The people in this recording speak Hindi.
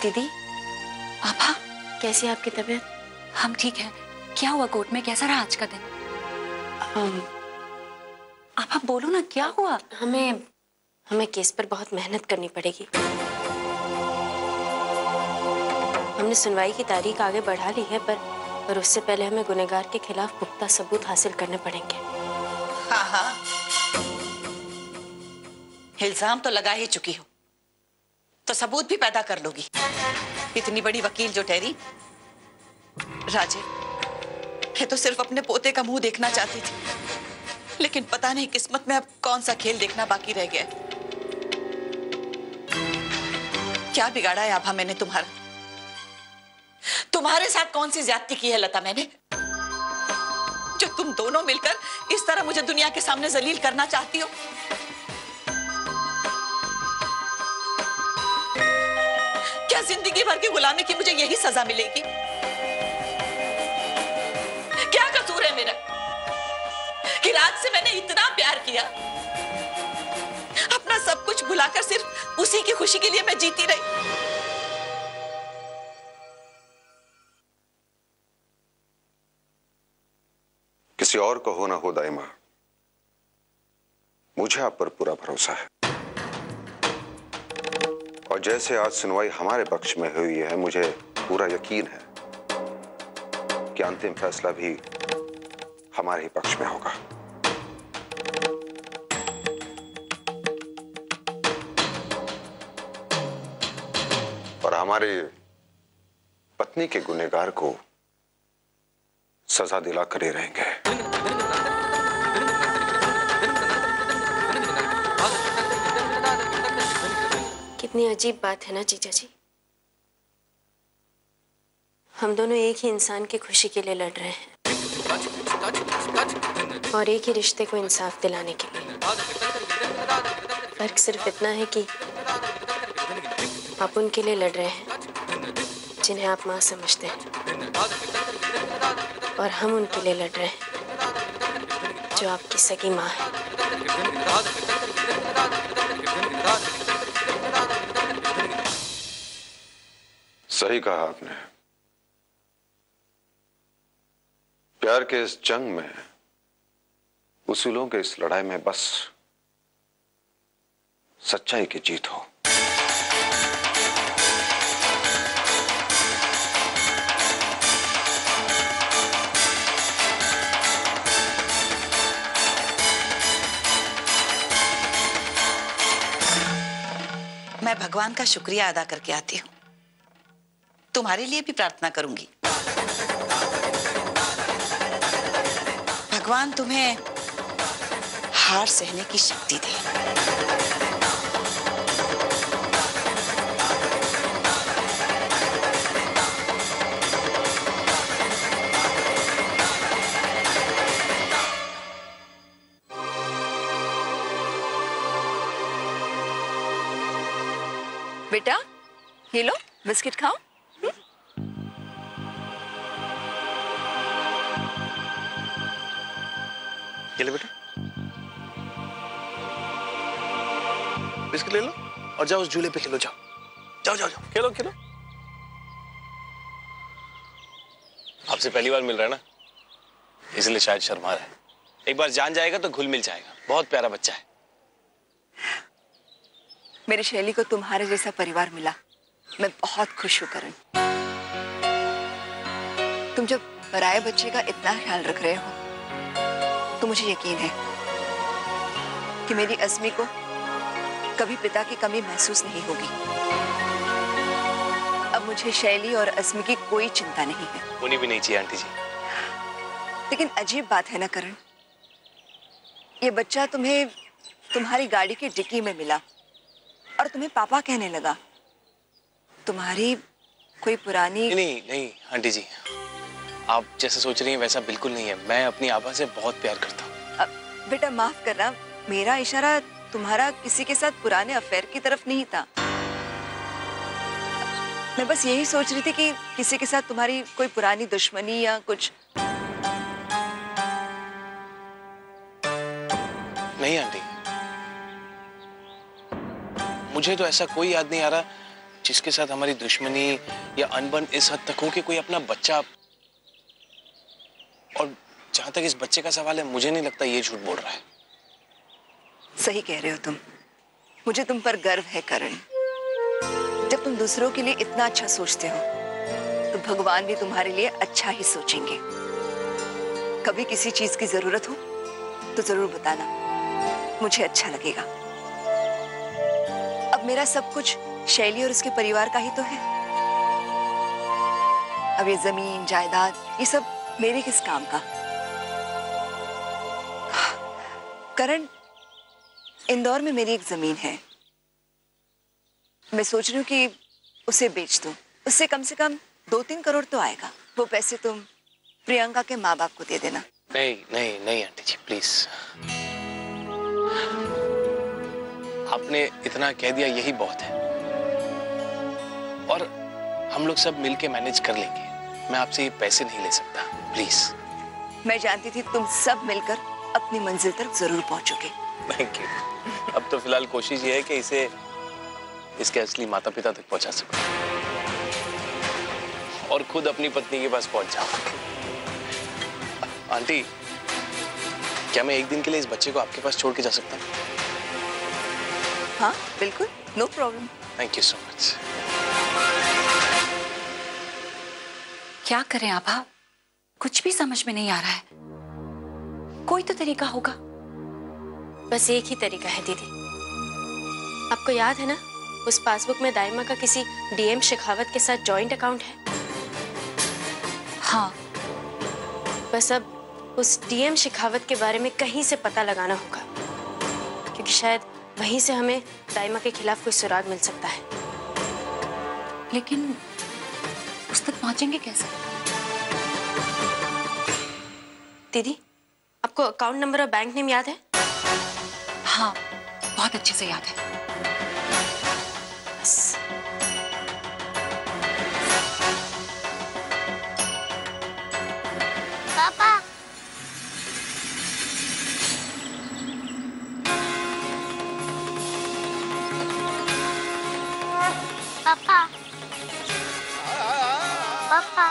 दीदी, आभा, कैसी है आपकी तबीयत? हम ठीक हैं। क्या हुआ कोर्ट में, कैसा रहा आज का दिन? आभा बोलो ना, क्या हुआ? हमें केस पर बहुत मेहनत करनी पड़ेगी। हमने सुनवाई की तारीख आगे बढ़ा ली है, पर उससे पहले हमें गुनहगार के खिलाफ पुख्ता सबूत हासिल करने पड़ेंगे। हाँ हाँ, इल्जाम तो लगा ही चुकी हो, तो सबूत भी पैदा कर लोगी। इतनी बड़ी वकील जो ठहरी। राजे, ये तो सिर्फ अपने पोते का मुंह देखना चाहती थी, लेकिन पता नहीं किस्मत में अब कौन सा खेल देखना बाकी रह गया। क्या बिगाड़ा है आभा मैंने तुम्हारा? तुम्हारे साथ कौन सी ज्यादती की है लता मैंने, जो तुम दोनों मिलकर इस तरह मुझे दुनिया के सामने जलील करना चाहती हो? क्या जिंदगी भर की गुलामी की मुझे यही सजा मिलेगी? क्या कसूर है मेरा कि राज से मैंने इतना प्यार किया, अपना सब कुछ भुलाकर सिर्फ उसी की खुशी के लिए मैं जीती रही। किसी और को हो ना हो दाइमा, मुझे आप पर पूरा भरोसा है। और जैसे आज सुनवाई हमारे पक्ष में हुई है, मुझे पूरा यकीन है कि अंतिम फैसला भी हमारे ही पक्ष में होगा। और हमारे पत्नी के गुनहगार को सजा दिला कर ही रहेंगे। कितनी अजीब बात है ना जीजा जी, हम दोनों एक ही इंसान की खुशी के लिए लड़ रहे हैं और एक ही रिश्ते को इंसाफ दिलाने के लिए। फर्क सिर्फ इतना है कि आप उनके लिए लड़ रहे हैं जिन्हें आप माँ समझते हैं, और हम उनके लिए लड़ रहे हैं जो आपकी सगी माँ है। सही कहा आपने। प्यार के इस जंग में, उसूलों के इस लड़ाई में बस सच्चाई की जीत हो। मैं भगवान का शुक्रिया अदा करके आती हूँ। तुम्हारे लिए भी प्रार्थना करूंगी। भगवान तुम्हें हार सहने की शक्ति दे। बेटा, ये लो बिस्किट खाओ। ये ले बेटा, बिस्किट ले लो और जाओ उस झूले पे खेलो। जाओ जाओ जाओ जाओ, खेलो खेलो। आपसे पहली बार मिल रहा है ना, इसलिए शायद शर्मा रहा है। एक बार जान जाएगा तो घुल मिल जाएगा। बहुत प्यारा बच्चा है। मेरी शैली को तुम्हारे जैसा परिवार मिला, मैं बहुत खुश हूं करण। तुम जब पराये बच्चे का इतना ख्याल रख रहे हो तो मुझे यकीन है कि मेरी अज़मी को कभी पिता की कमी महसूस नहीं होगी। अब मुझे शैली और अज़मी की कोई चिंता नहीं है। होनी भी नहीं चाहिए आंटी जी। लेकिन अजीब बात है ना करण, ये बच्चा तुम्हें तुम्हारी गाड़ी की डिक्की में मिला और तुम्हें पापा कहने लगा। तुम्हारी कोई पुरानी... नहीं नहीं आंटी जी, आप जैसे सोच रही हैं वैसा बिल्कुल नहीं है। मैं अपनी आभा से बहुत प्यार करता हूँ। बेटा माफ करना, मेरा इशारा तुम्हारा किसी के साथ पुराने अफेयर की तरफ नहीं था। मैं बस यही सोच रही थी कि किसी के साथ तुम्हारी कोई पुरानी दुश्मनी या कुछ। नहीं आंटी, मुझे तो ऐसा कोई याद नहीं आ रहा जिसके साथ हमारी दुश्मनी या अनबन इस हद तक हो कि कोई अपना बच्चा, और जहां तक इस बच्चे का सवाल है, मुझे नहीं लगता ये झूठ बोल रहा है। सही कह रहे हो तुम। मुझे तुम पर गर्व है करण। जब तुम दूसरों के लिए इतना अच्छा सोचते हो तो भगवान भी तुम्हारे लिए अच्छा ही सोचेंगे। कभी किसी चीज की जरूरत हो तो जरूर बताना, मुझे अच्छा लगेगा। अब मेरा सब कुछ शैली और उसके परिवार का ही तो है। अब ये जमीन जायदाद ये सब मेरे किस काम का। करण, इंदौर में मेरी एक जमीन है, मैं सोच रही हूँ कि उसे बेच दूं। उससे कम से कम 2-3 करोड़ तो आएगा। वो पैसे तुम प्रियंका के माँ बाप को दे देना। नहीं नहीं नहीं आंटी जी, प्लीज। आपने इतना कह दिया यही बहुत है, और हम लोग सब मिलके मैनेज कर लेंगे। मैं आपसे ये पैसे नहीं ले सकता, प्लीज। मैं जानती थी तुम सब मिलकर अपनी मंजिल तक जरूर पहुंचोगे। Thank you. अब तो फिलहाल कोशिश ये है कि इसे इसके असली माता पिता तक पहुंचा सकूं और खुद अपनी पत्नी के पास पहुंच जाऊं। आंटी, क्या मैं एक दिन के लिए इस बच्चे को आपके पास छोड़ के जा सकता हूँ? हाँ बिल्कुल, no problem. Thank you so much. क्या करें आभा, कुछ भी समझ में नहीं आ रहा है। कोई तो तरीका होगा। बस एक ही तरीका है दीदी। आपको याद है ना, उस पासबुक में दाइमा का किसी डीएम शेखावत के साथ जॉइंट अकाउंट है। हाँ, बस अब उस डीएम शेखावत के बारे में कहीं से पता लगाना होगा, क्योंकि शायद वहीं से हमें दाइमा के खिलाफ कोई सुराग मिल सकता है। लेकिन उस तक पहुंचेंगे कैसे? दीदी, आपको अकाउंट नंबर और बैंक नेम याद है? हाँ, बहुत अच्छे से याद है। पापा, पापा, पापा,